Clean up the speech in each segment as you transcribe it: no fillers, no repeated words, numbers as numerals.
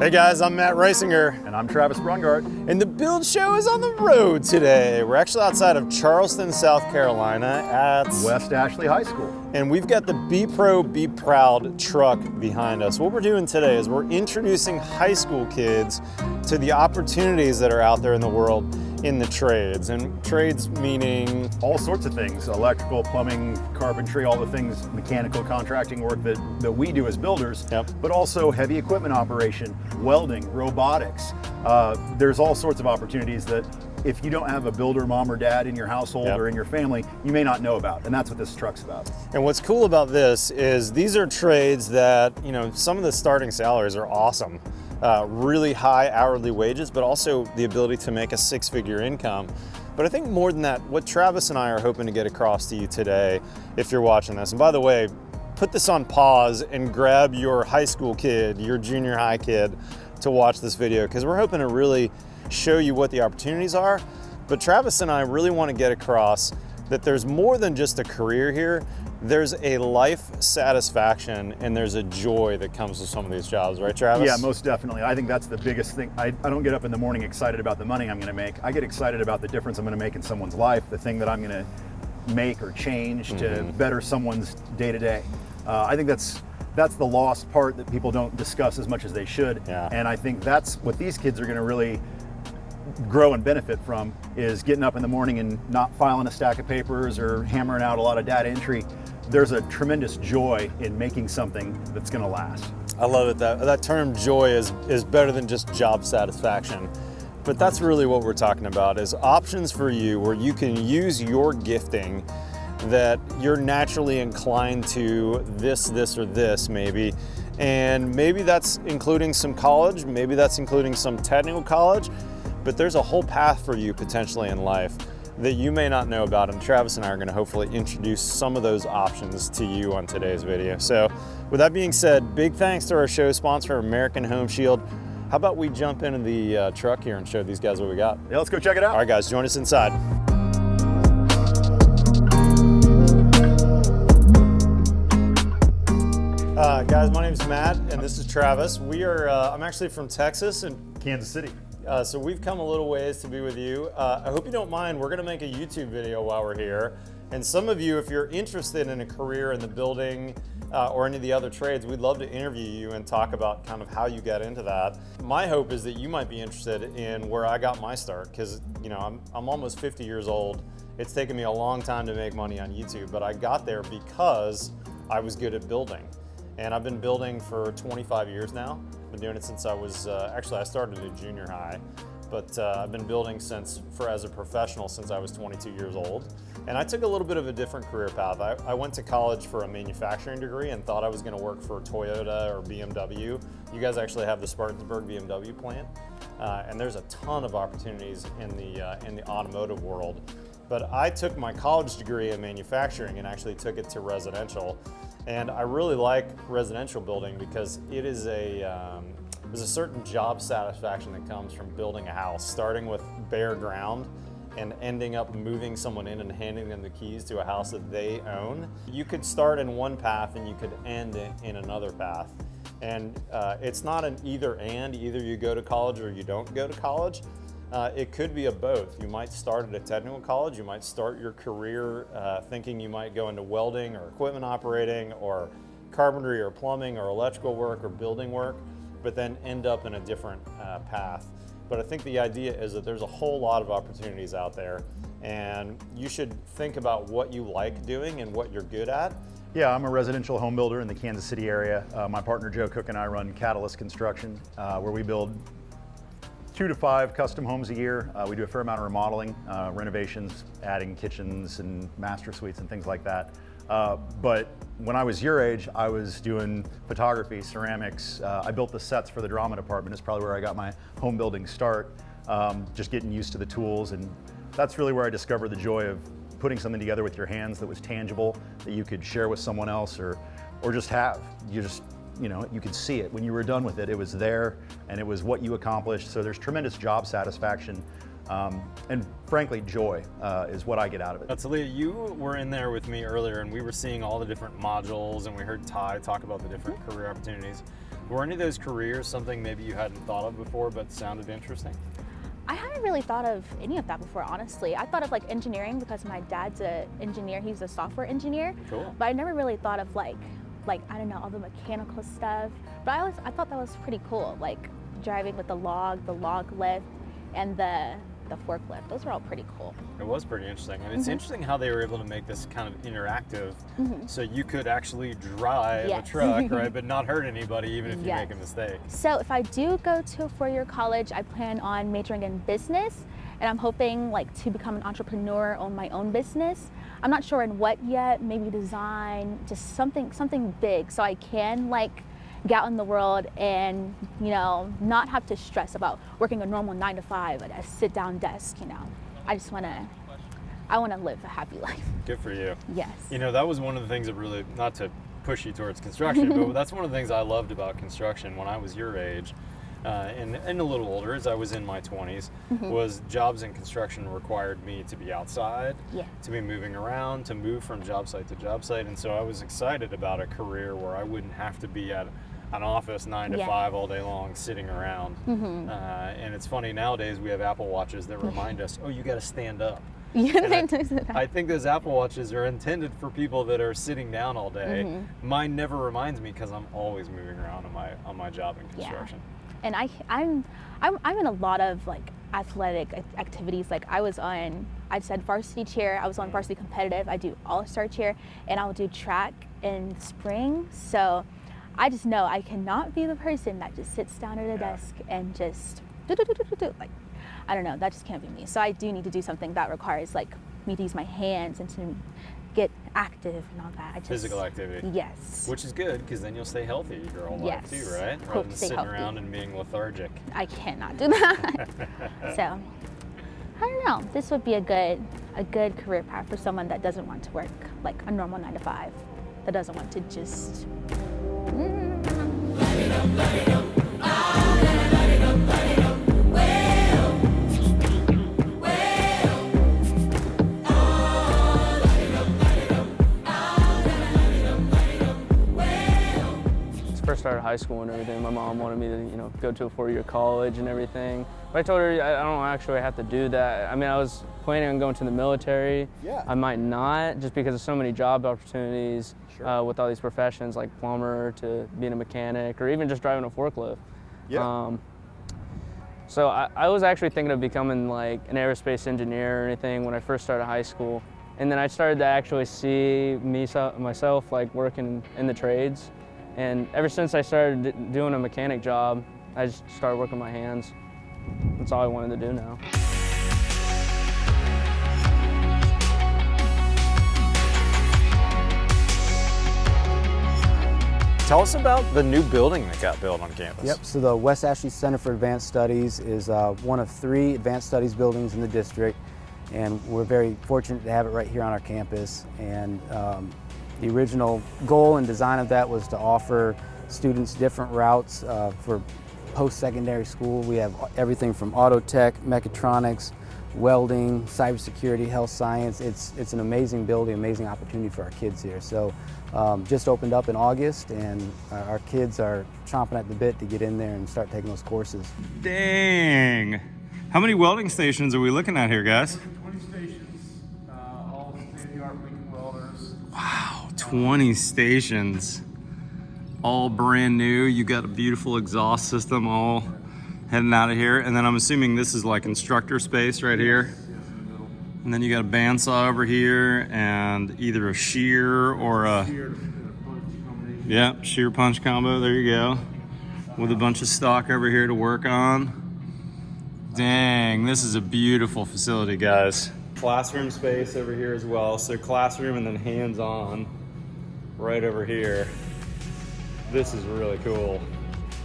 Hey guys, I'm Matt Reisinger. And I'm Travis Brungart. And the Build Show is on the road today. We're actually outside of Charleston, South Carolina at West Ashley High School. And we've got the Be Pro, Be Proud truck behind us. What we're doing today is we're introducing high school kids to the opportunities that are out there in the world in the trades. And trades meaning all sorts of things: electrical, plumbing, carpentry, all the things, mechanical contracting work that we do as builders. Yep. But also heavy equipment operation, welding, robotics. There's all sorts of opportunities that if you don't have a builder mom or dad in your household Yep. or in your family, you may not know about. And that's what this truck's about. And what's cool about this is these are trades that, some of the starting salaries are awesome. Really high hourly wages, but also the ability to make a six-figure income. But I think more than that, what Travis and I are hoping to get across to you today, if you're watching this, and by the way, put this on pause and grab your high school kid, your junior high kid, to watch this video, because we're hoping to really show you what the opportunities are. But Travis and I really want to get across that there's more than just a career here. There's a life satisfaction and there's a joy that comes with some of these jobs, right, Travis? Yeah, most definitely. I think that's the biggest thing. I don't get up in the morning excited about the money I'm going to make. I get excited about the difference I'm going to make in someone's life, the thing that I'm going to make or change to better someone's day to day. I think that's the lost part that people don't discuss as much as they should. Yeah. And I think that's what these kids are going to really grow and benefit from, is getting up in the morning and not filing a stack of papers or hammering out a lot of data entry. There's a tremendous joy in making something that's going to last. I love it. That term joy is better than just job satisfaction. But that's really what we're talking about, is options for you where you can use your gifting that you're naturally inclined to this, or this maybe. And maybe that's including some college, maybe that's including some technical college, but there's a whole path for you potentially in life that you may not know about, and Travis and I are going to hopefully introduce some of those options to you on today's video. So with that being said, big thanks to our show sponsor, American Home Shield. How about we jump into the truck here and show these guys what we got? Yeah, let's go check it out. All right, guys, join us inside. Guys, my name's Matt, and this is Travis. I'm actually from Texas and Kansas City. So we've come a little ways to be with you. I hope you don't mind. We're going to make a YouTube video while we're here. And some of you, if you're interested in a career in the building or any of the other trades, we'd love to interview you and talk about kind of how you got into that. My hope is that you might be interested in where I got my start, because I'm almost 50 years old. It's taken me a long time to make money on YouTube, but I got there because I was good at building. And I've been building for 25 years now. I've been doing it since I was, actually I started in junior high, but I've been building as a professional since I was 22 years old. And I took a little bit of a different career path. I went to college for a manufacturing degree and thought I was gonna work for Toyota or BMW. You guys actually have the Spartanburg BMW plant. And there's a ton of opportunities in the automotive world. But I took my college degree in manufacturing and actually took it to residential. And I really like residential building because there's a certain job satisfaction that comes from building a house, starting with bare ground and ending up moving someone in and handing them the keys to a house that they own. You could start in one path and you could end in another path. And it's not an either you go to college or you don't go to college. It could be a both. You might start at a technical college, you might start your career thinking you might go into welding or equipment operating or carpentry or plumbing or electrical work or building work, but then end up in a different path. But I think the idea is that there's a whole lot of opportunities out there, and you should think about what you like doing and what you're good at. Yeah, I'm a residential home builder in the Kansas City area. My partner Joe Cook and I run Catalyst Construction, where we build 2 to 5 custom homes a year. We do a fair amount of remodeling, renovations, adding kitchens and master suites and things like that. But when I was your age, I was doing photography, ceramics. I built the sets for the drama department. It's probably where I got my home building start, just getting used to the tools. And that's really where I discovered the joy of putting something together with your hands that was tangible, that you could share with someone else or just have. You could see it. When you were done with it, it was there and it was what you accomplished. So there's tremendous job satisfaction. And frankly, joy is what I get out of it. Talia, you were in there with me earlier and we were seeing all the different modules and we heard Ty talk about the different career opportunities. Were any of those careers something maybe you hadn't thought of before but sounded interesting? I hadn't really thought of any of that before, honestly. I thought of like engineering because my dad's an engineer. He's a software engineer. Cool. But I never really thought of like I don't know, all the mechanical stuff. But I thought that was pretty cool, like driving with the log lift, and the forklift. Those were all pretty cool. It was pretty interesting, and it's interesting how they were able to make this kind of interactive, so you could actually drive a truck, right, but not hurt anybody even if you make a mistake. So if I do go to a four-year college, I plan on majoring in business, and I'm hoping like to become an entrepreneur, own my own business. I'm not sure in what yet, maybe design, just something big, so I can like get out in the world and, you know, not have to stress about working a normal 9 to 5 at a sit-down desk, you know. I want to live a happy life. Good for you. Yes. You know, that was one of the things that really, not to push you towards construction, but that's one of the things I loved about construction when I was your age, and a little older, as I was in my 20s, was jobs in construction required me to be outside, to be moving around, to move from job site to job site, and so I was excited about a career where I wouldn't have to be at an office 9 to 5 all day long sitting around. And it's funny, nowadays we have Apple Watches that remind us, oh, you got to stand up. I think those Apple Watches are intended for people that are sitting down all day. Mine never reminds me because I'm always moving around on my job in construction. And I'm in a lot of like athletic activities. Like I said varsity cheer, I was on varsity competitive, I do all-star cheer, and I'll do track in spring. So I just know I cannot be the person that just sits down at a desk and just do. Like, I don't know, that just can't be me. So I do need to do something that requires like me to use my hands and to get active and all that. Physical activity. Yes. Which is good, because then you'll stay healthy your whole life too, right? Rather than sitting around and being lethargic. I cannot do that. So I don't know. This would be a good career path for someone that doesn't want to work like a normal 9 to 5. That doesn't want to just First started high school and everything, my mom wanted me to, you know, go to a 4-year college and everything. But I told her I don't actually have to do that. I mean, I was planning on going to the military. I might not, just because of so many job opportunities with all these professions, like plumber to being a mechanic or even just driving a forklift. So I was actually thinking of becoming like an aerospace engineer or anything when I first started high school. And then I started to actually see myself like working in the trades. And ever since I started doing a mechanic job, I just started working my hands. That's all I wanted to do now. Tell us about the new building that got built on campus. Yep, so the West Ashley Center for Advanced Studies is one of 3 advanced studies buildings in the district, and we're very fortunate to have it right here on our campus. And the original goal and design of that was to offer students different routes for post-secondary school. We have everything from auto tech, mechatronics, welding, cybersecurity, health science. It's an amazing building, amazing opportunity for our kids here. So just opened up in August, and our kids are chomping at the bit to get in there and start taking those courses. Dang! How many welding stations are we looking at here, guys? 20 stations, all state-of-the-art leading welders. Wow, 20 stations, all brand new. You got a beautiful exhaust system all heading out of here. And then I'm assuming this is like instructor space right here. And then you got a bandsaw over here and either a shear or a shear punch combo. There you go. With a bunch of stock over here to work on. Dang, this is a beautiful facility, guys. Classroom space over here as well. So classroom and then hands-on right over here. This is really cool.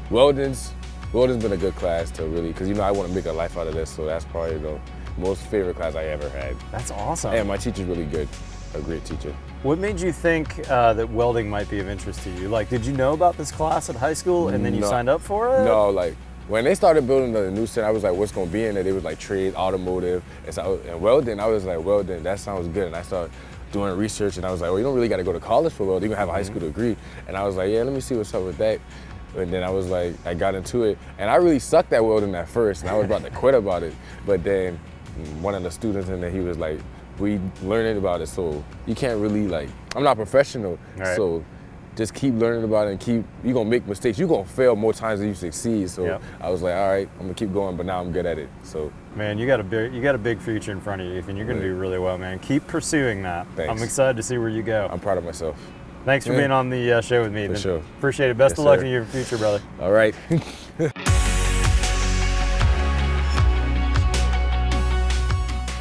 Welding's been a good class to really, because you know I want to make a life out of this, so that's probably the most favorite class I ever had. That's awesome. And my teacher's really good, a great teacher. What made you think that welding might be of interest to you? Like, did you know about this class at high school and then you signed up for it? No, like when they started building the new center, I was like, what's gonna be in it? It was like trade, automotive, and welding. I was like, welding, that sounds good. And I started doing research, and I was like, well, you don't really got to go to college for welding. You can have a high school degree. And I was like, yeah, let me see what's up with that. And then I was like, I got into it, and I really sucked at welding at first, and I was about to quit about it. But then one of the students in there, he was like, we learning about it, so you can't really like, I'm not professional, Right. so just keep learning about it and you're gonna make mistakes. You're gonna fail more times than you succeed. So Yep. I was like, all right, I'm gonna keep going, but now I'm good at it. So Man, you got a big future in front of you, Ethan. You're going to do really well, man. Keep pursuing that. Thanks. I'm excited to see where you go. I'm proud of myself. Thanks for being on the show with me, Ethan. sure. Appreciate it. Best Yes, of luck sir. in your future, brother. All right.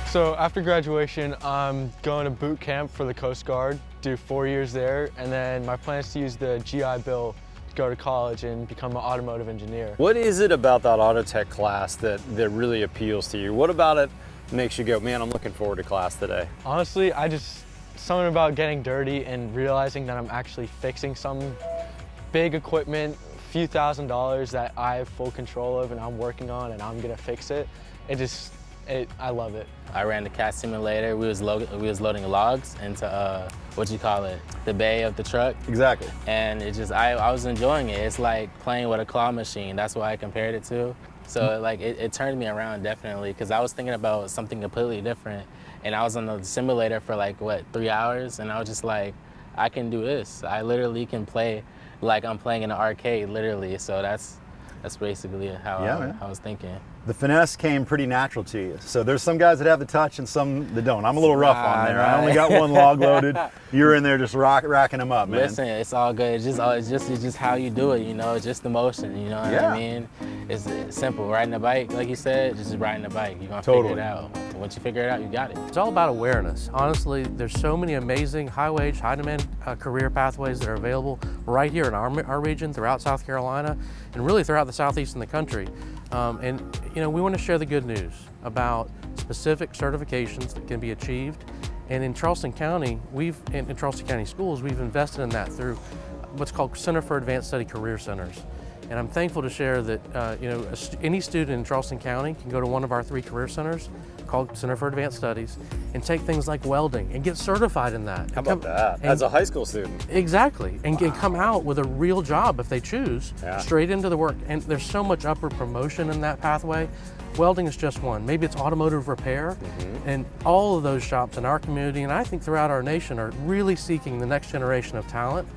So after graduation, I'm going to boot camp for the Coast Guard, do 4 years there, and then my plan is to use the GI Bill to go to college and become an automotive engineer. What is it about that auto tech class that really appeals to you? What about it makes you go, man, I'm looking forward to class today? Honestly, something about getting dirty and realizing that I'm actually fixing some big equipment, few $1,000s that I have full control of and I'm working on and I'm gonna fix it. I love it. I ran the CAT simulator. We was loading logs into the bay of the truck. Exactly. And I was enjoying it. It's like playing with a claw machine. That's what I compared it to. So like it turned me around definitely, because I was thinking about something completely different. And I was on the simulator for like 3 hours, and I was just like, I can do this. I literally can play like I'm playing in an arcade, literally. So that's basically how I was thinking. The finesse came pretty natural to you. So there's some guys that have the touch and some that don't. I'm a little rough on there. I only got one log loaded. You're in there just racking them up, man. Listen, it's all good. It's just how you do it, you know. It's just the motion, you know what I mean? It's simple. Riding a bike, like you said, just riding a bike. You're gonna figure it out. Once you figure it out, you got it. It's all about awareness. Honestly, there's so many amazing high-wage, high-demand career pathways that are available right here in our region, throughout South Carolina, and really throughout the southeast in the country. And you know, we want to share the good news about specific certifications that can be achieved. And in Charleston County, in Charleston County Schools, we've invested in that through what's called Center for Advanced Study Career Centers. And I'm thankful to share that you know, any student in Charleston County can go to one of our 3 career centers called Center for Advanced Studies and take things like welding and get certified in that. How about that? As a high school student. Exactly, and can come out with a real job if they choose, straight into the work. And there's so much upward promotion in that pathway. Welding is just one. Maybe it's automotive repair, and all of those shops in our community, and I think throughout our nation, are really seeking the next generation of talent.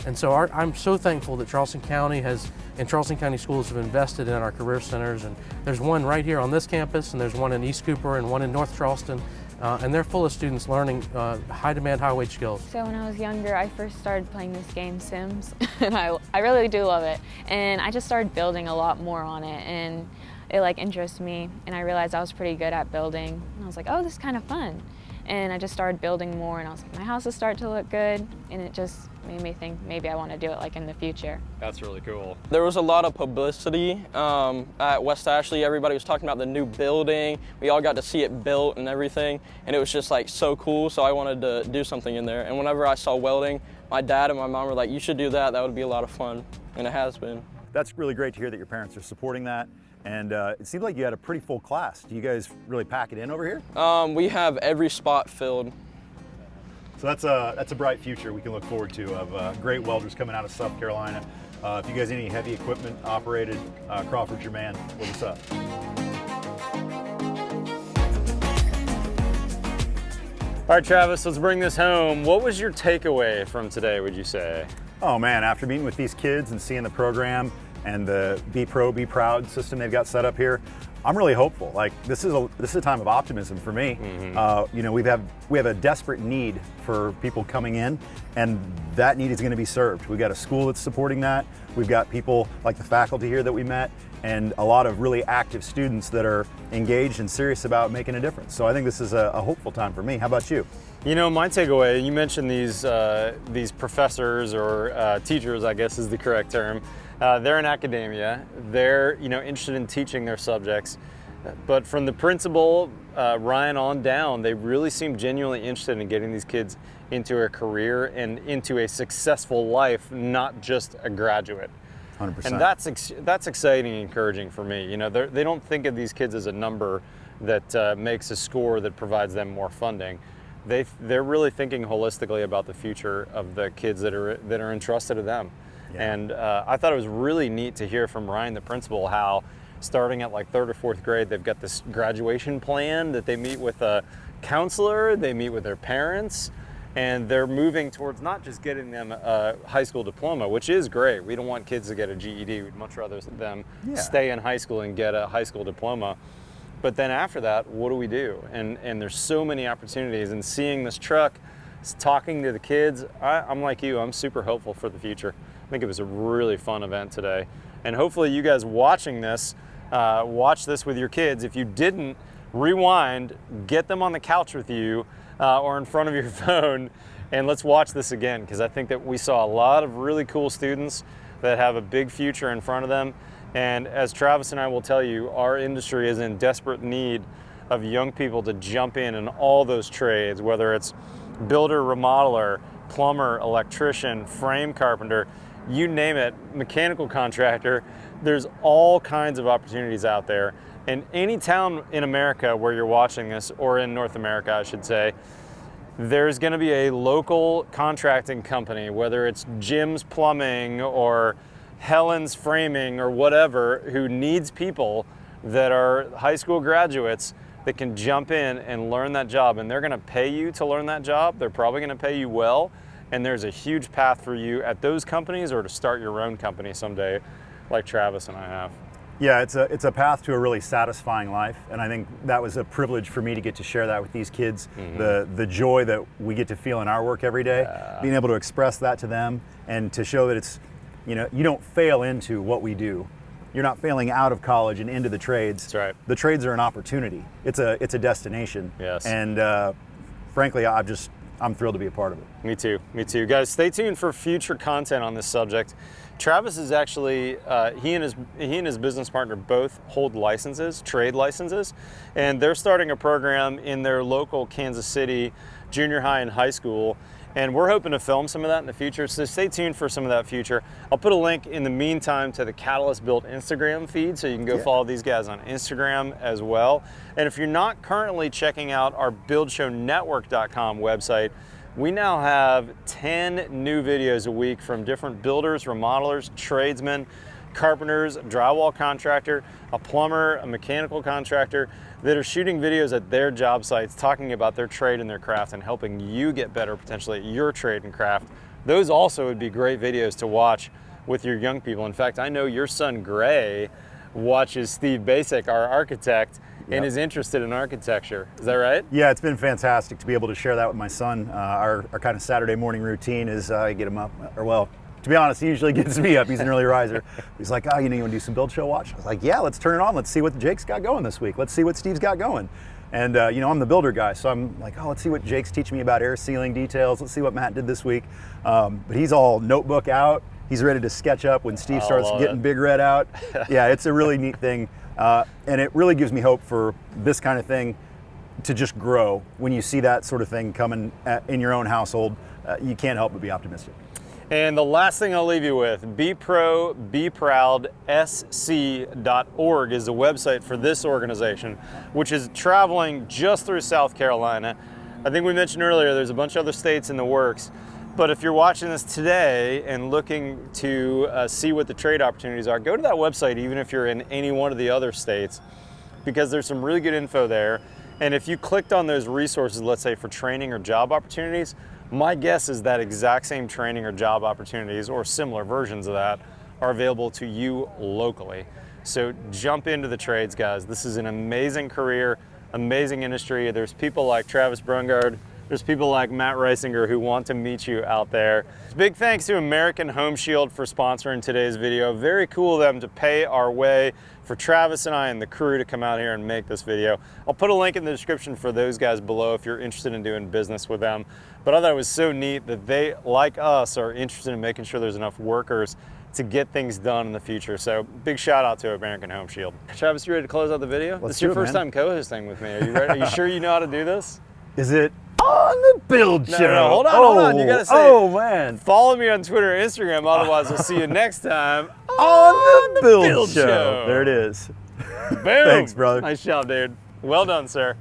And so I'm so thankful that Charleston County and Charleston County Schools have invested in our career centers. And there's one right here on this campus, and there's one in East Cooper and one in North Charleston. And they're full of students learning high-demand, high-wage skills. So when I was younger, I first started playing this game, Sims, and I really do love it. And I just started building a lot more on it, and it like interests me. And I realized I was pretty good at building. And I was like, oh, this is kind of fun. And I just started building more, and I was like, my house will start to look good, and it just made me think maybe I want to do it like in the future. That's really cool. There was a lot of publicity at West Ashley. Everybody was talking about the new building. We all got to see it built and everything, and it was just like so cool, so I wanted to do something in there. And whenever I saw welding, my dad and my mom were like, you should do that. That would be a lot of fun, and it has been. That's really great to hear that your parents are supporting that. And it seemed like you had a pretty full class. Do you guys really pack it in over here? We have every spot filled. So that's a bright future we can look forward to of great welders coming out of South Carolina. If you guys need any heavy equipment operated, Crawford's your man. Look us up. All right, Travis, let's bring this home. What was your takeaway from today, would you say? Oh man, after meeting with these kids and seeing the program and the Be Pro, Be Proud system they've got set up here, I'm really hopeful. Like this is a time of optimism for me. You know, we have a desperate need for people coming in, and that need is going to be served. We've got a school that's supporting that. We've got people like the faculty here that we met, and a lot of really active students that are engaged and serious about making a difference. So I think this is a hopeful time for me. How about you? You know, my takeaway, you mentioned these professors or teachers, I guess is the correct term. They're in academia. They're interested in teaching their subjects. But from the principal, Ryan on down, they really seem genuinely interested in getting these kids into a career and into a successful life, not just a graduate. 100%. And that's exciting and encouraging for me. You know, they don't think of these kids as a number that makes a score that provides them more funding. They're really thinking holistically about the future of the kids that are entrusted to them. And I thought it was really neat to hear from Ryan, the principal, how starting at like 3rd or 4th grade, they've got this graduation plan that they meet with a counselor, they meet with their parents, and they're moving towards not just getting them a high school diploma, which is great. We don't want kids to get a GED. We'd much rather them stay in high school and get a high school diploma. But then after that, what do we do? And there's so many opportunities, and seeing this truck, talking to the kids, I'm like you, I'm super hopeful for the future. I think it was a really fun event today. And hopefully you guys watching this, watch this with your kids. If you didn't, rewind, get them on the couch with you or in front of your phone, and let's watch this again, because I think that we saw a lot of really cool students that have a big future in front of them. And as Travis and I will tell you, our industry is in desperate need of young people to jump in all those trades, whether it's builder, remodeler, plumber, electrician, frame carpenter, you name it, mechanical contractor. There's all kinds of opportunities out there. And any town in America where you're watching this, or in North America, I should say, there's gonna be a local contracting company, whether it's Jim's Plumbing or Helen's Framing or whatever, who needs people that are high school graduates that can jump in and learn that job. And they're gonna pay you to learn that job. They're probably gonna pay you well. And there's a huge path for you at those companies, or to start your own company someday, like Travis and I have. Yeah, it's a path to a really satisfying life, and I think that was a privilege for me to get to share that with these kids. The joy that we get to feel in our work every day, being able to express that to them, and to show that it's, you know, you don't fail into what we do. You're not failing out of college and into the trades. That's right. The trades are an opportunity. It's a destination. Yes. And frankly, I'm thrilled to be a part of it. Me too, me too. Guys, stay tuned for future content on this subject. Travis is actually, he and his business partner both hold licenses, trade licenses, and they're starting a program in their local Kansas City junior high and high school. And we're hoping to film some of that in the future, so stay tuned for some of that future. I'll put a link in the meantime to the Catalyst Built Instagram feed, so you can go follow these guys on Instagram as well. And if you're not currently checking out our BuildShowNetwork.com website, we now have 10 new videos a week from different builders, remodelers, tradesmen, carpenters, drywall contractor, a plumber, a mechanical contractor, that are shooting videos at their job sites, talking about their trade and their craft, and helping you get better potentially at your trade and craft. Those also would be great videos to watch with your young people. In fact, I know your son Gray watches Steve Basic, our architect, and is interested in architecture. Is that right? Yeah, it's been fantastic to be able to share that with my son. Our kind of Saturday morning routine is I get him up, or well, to be honest, he usually gets me up. He's an early riser. He's like, oh, you want to do some Build Show watch? I was like, yeah, let's turn it on. Let's see what Jake's got going this week. Let's see what Steve's got going. And I'm the builder guy, so I'm like, oh, let's see what Jake's teaching me about air sealing details. Let's see what Matt did this week. But he's all notebook out. He's ready to sketch up when Steve starts getting Big Red out. Yeah, it's a really neat thing. And it really gives me hope for this kind of thing to just grow. When you see that sort of thing coming in your own household, you can't help but be optimistic. And the last thing I'll leave you with, BeProBeProudSC.org is the website for this organization, which is traveling just through South Carolina. I think we mentioned earlier there's a bunch of other states in the works, but if you're watching this today and looking to see what the trade opportunities are, go to that website even if you're in any one of the other states, because there's some really good info there. And if you clicked on those resources, let's say for training or job opportunities, my guess is that exact same training or job opportunities, or similar versions of that, are available to you locally. So jump into the trades, guys. This is an amazing career, amazing industry. There's people like Travis Brungard, there's people like Matt Reisinger who want to meet you out there. Big thanks to American Home Shield for sponsoring today's video. Very cool of them to pay our way for Travis and I and the crew to come out here and make this video. I'll put a link in the description for those guys below if you're interested in doing business with them. But I thought it was so neat that they, like us, are interested in making sure there's enough workers to get things done in the future. So big shout out to American Home Shield. Travis, you ready to close out the video? This is your first time co-hosting with me. Are you ready? Are you sure you know how to do this? Is it on the Build Show? No, hold on. You gotta say, oh man. Follow me on Twitter and Instagram, otherwise we'll see you next time on the Build Show. There it is. Boom. Thanks, brother. Nice job, dude. Well done, sir.